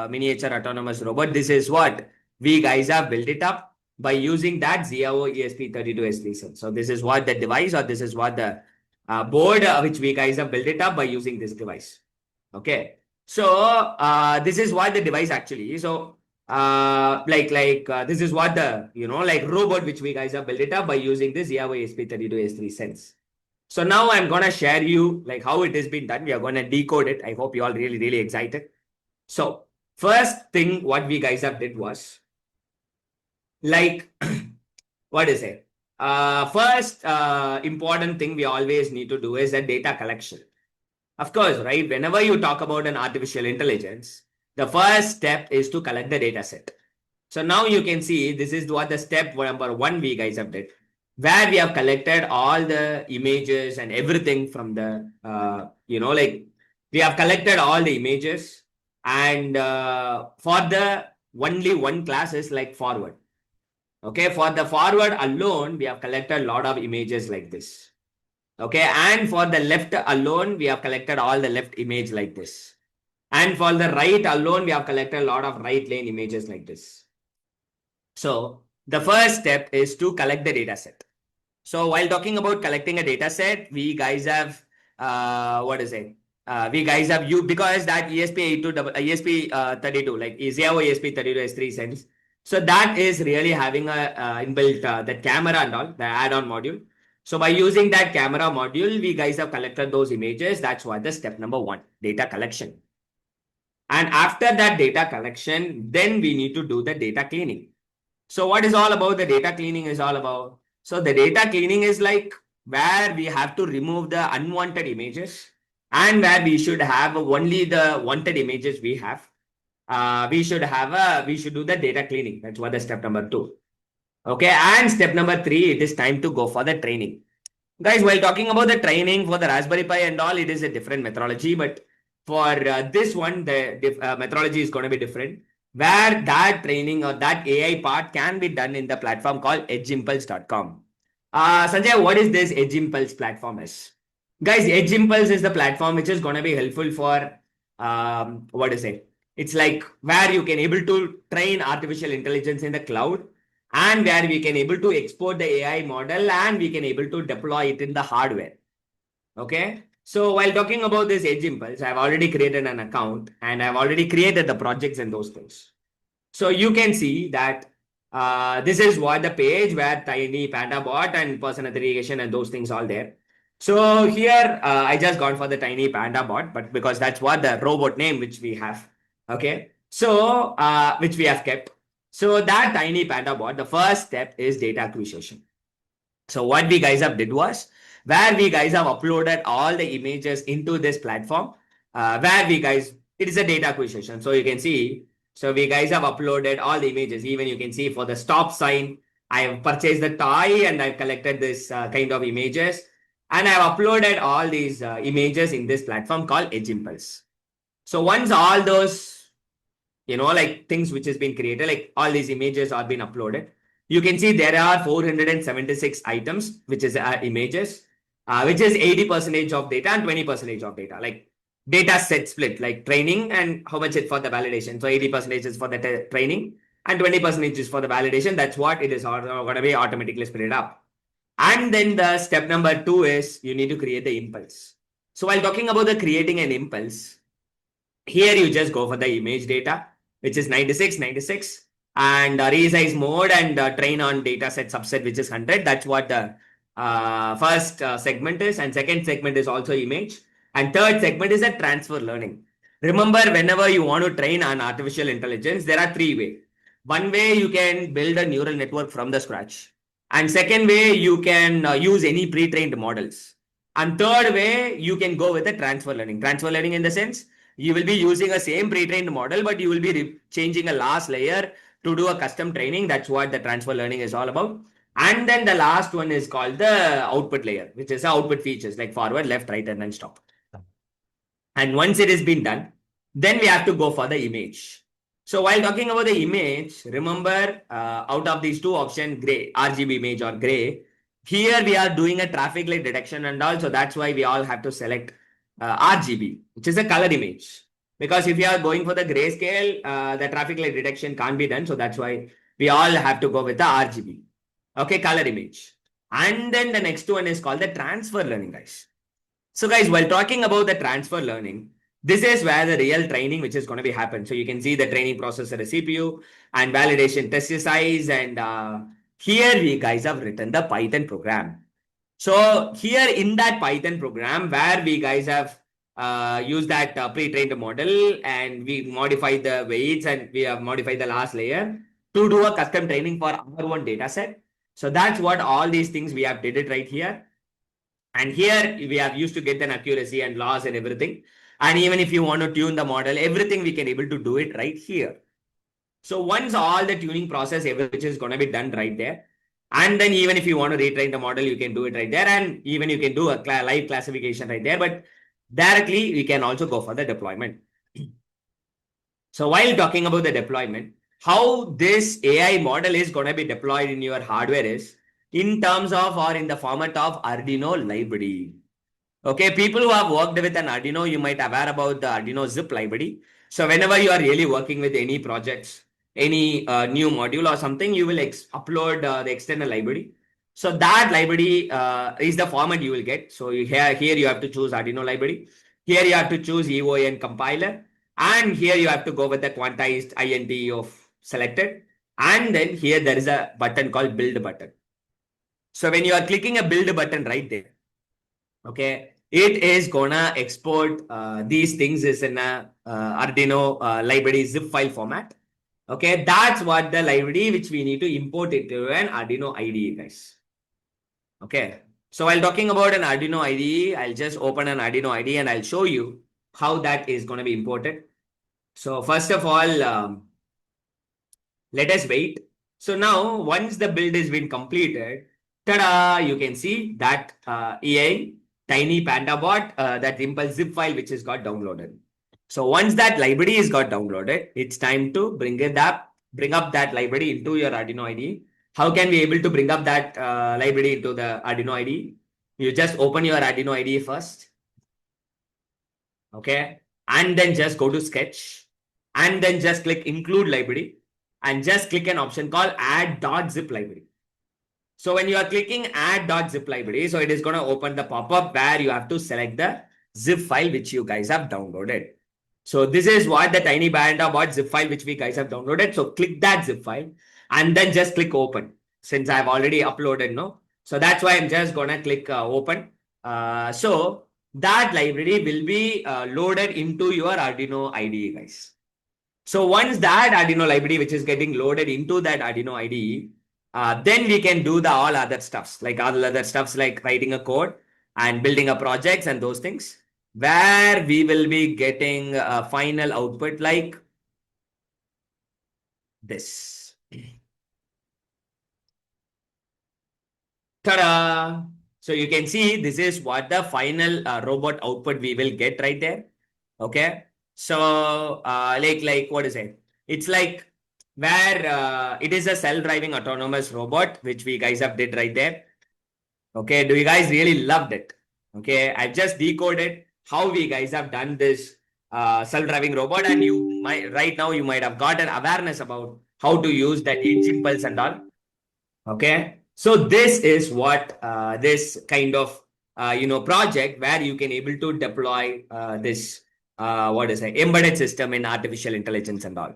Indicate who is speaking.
Speaker 1: miniature autonomous robot. This is what we guys have built it up by using that XIAO ESP32S3 sensor. So this is what the device, or this is what the board which we guys have built it up by using this device. Okay. So this is what the device actually is. So this is what the robot which we guys have built it up by using this XIAO ESP32S3 sense. So now I'm gonna share you like how it has been done. We are gonna decode it. I hope you all really excited. So first thing what we guys have did was like what is it? First important thing we always need to do is a data collection. Of course, right? Whenever you talk about an artificial intelligence, the first step is to collect the data set. So now you can see this is what the step number one we guys have did, where we have collected all the images and everything from the, we have collected all the images, and for the only one class is like forward. Okay, for the forward alone, we have collected a lot of images like this. Okay, and for the left alone, we have collected all the left image like this. And for the right alone, we have collected a lot of right lane images like this. So the first step is to collect the data set. So while talking about collecting a data set, we guys have, we guys have you because that ESP32, like XIAO ESP32S3 sense. So that is really having a inbuilt that camera and all, the add-on module. So by using that camera module, we guys have collected those images. That's what the step number one, data collection. And after that data collection, then we need to do the data cleaning. So what is all about the data cleaning is all about? So the data cleaning is like where we have to remove the unwanted images and where we should have only the wanted images we have. We should do the data cleaning. That's what the step number two. Okay. And step number three, it is time to go for the training. Guys, while talking about the training for the Raspberry Pi and all, it is a different methodology. But for this one, the methodology is going to be different, where that training or that AI part can be done in the platform called edgeimpulse.com. Sanjay, what is this Edge Impulse platform is? Guys, Edge Impulse is the platform which is going to be helpful for, It's like where you can able to train artificial intelligence in the cloud, and where we can able to export the AI model and we can able to deploy it in the hardware. Okay. So while talking about this Edge Impulse, I've already created an account and I've already created the projects and those things. So you can see that this is what the page where Tiny Panda bot and person aggregation and those things all there. So here I just gone for the Tiny Panda bot, but because that's what the robot name which we have. Okay. So which we have kept. So that Tiny Panda bot, the first step is data acquisition. So what we guys have did was where we guys have uploaded all the images into this platform, where we guys, it is a data acquisition. So you can see, so we guys have uploaded all the images. Even you can see for the stop sign, I have purchased the toy and I've collected this kind of images. And I've uploaded all these images in this platform called Edge Impulse. So once all those like things which has been created, like all these images are been uploaded, you can see there are 476 items, which is images, which is 80% of data and 20% of data, like data set split, like training and how much it for the validation. So 80% is for the training and 20% is for the validation. That's what it is going to be automatically split up. And then the step number two is you need to create the impulse. So while talking about the creating an impulse, here you just go for the image data, which is 96, and resize mode and train on data set subset, which is 100. That's what the first segment is. And second segment is also image. And third segment is a transfer learning. Remember, whenever you want to train an artificial intelligence, there are three ways. One way you can build a neural network from the scratch. And second way, you can use any pre-trained models. And third way, you can go with the transfer learning. Transfer learning in the sense, you will be using a same pre-trained model, but you will be changing a last layer to do a custom training. That's what the transfer learning is all about. And then the last one is called the output layer, which is the output features like forward, left, right, and then stop. And once it has been done, then we have to go for the image. So while talking about the image, remember out of these two options, gray, RGB image or gray, here we are doing a traffic light detection and also that's why we all have to select RGB, which is a color image. Because if you are going for the grayscale, the traffic light detection can't be done. So that's why we all have to go with the RGB. Okay, color image. And then the next one is called the transfer learning, guys. So guys, while talking about the transfer learning, this is where the real training which is going to be happen. So you can see the training processor, the CPU, and validation test size. And here we guys have written the Python program. So here in that Python program where we guys have used that pre-trained model and we modify the weights and we have modified the last layer to do a custom training for our own data set. So that's what all these things we have did it right here. And here we have used to get an accuracy and loss and everything. And even if you want to tune the model, everything we can able to do it right here. So once all the tuning process, which is going to be done right there. And then even if you want to retrain the model, you can do it right there. And even you can do a live classification right there. But directly, we can also go for the deployment. So while talking about the deployment, how this AI model is going to be deployed in your hardware is in terms of or in the format of Arduino library. Okay, people who have worked with an Arduino, you might aware about the Arduino zip library. So whenever you are really working with any projects, any new module or something, you will upload the external library. So that library is the format you will get. So here you have to choose Arduino library. Here you have to choose EON compiler. And here you have to go with the quantized INT of selected. And then here there is a button called build button. So when you are clicking a build button right there, okay, it is gonna export these things is in a Arduino library zip file format. Okay, that's what the library which we need to import into an Arduino IDE, guys. Okay, so while talking about an Arduino IDE, I'll just open an Arduino IDE and I'll show you how that is going to be imported. So first of all, let us wait. So now once the build has been completed, ta-da, you can see that AI tiny panda bot, that impulse zip file which has got downloaded. So once that library is got downloaded, it's time to bring up that library into your Arduino IDE. How can we able to bring up that library into the Arduino IDE? You just open your Arduino IDE first. Okay. And then just go to sketch and then just click include library and just click an option called add.zip library. So when you are clicking add.zip library, so it is going to open the pop-up where you have to select the zip file which you guys have downloaded. So this is what the tiny panda bot zip file which we guys have downloaded. So click that zip file and then just click open since I've already uploaded, no? So that's why I'm just going to click open. So that library will be loaded into your Arduino IDE, guys. So once that Arduino library, which is getting loaded into that Arduino IDE, then we can do the all other stuffs, like all other stuffs like writing a code and building a projects and those things, where we will be getting a final output like this. Ta-da! So you can see this is what the final robot output we will get right there. Okay. So like what is it? It's like where it is a self-driving autonomous robot, which we guys have did right there. Okay. Do you guys really loved it? Okay. I've just decoded how we guys have done this self-driving robot. And you might right now you might have got an awareness about how to use that edge impulse and all. Okay. So this is what this kind of project where you can able to deploy this what is it embedded system in artificial intelligence and all.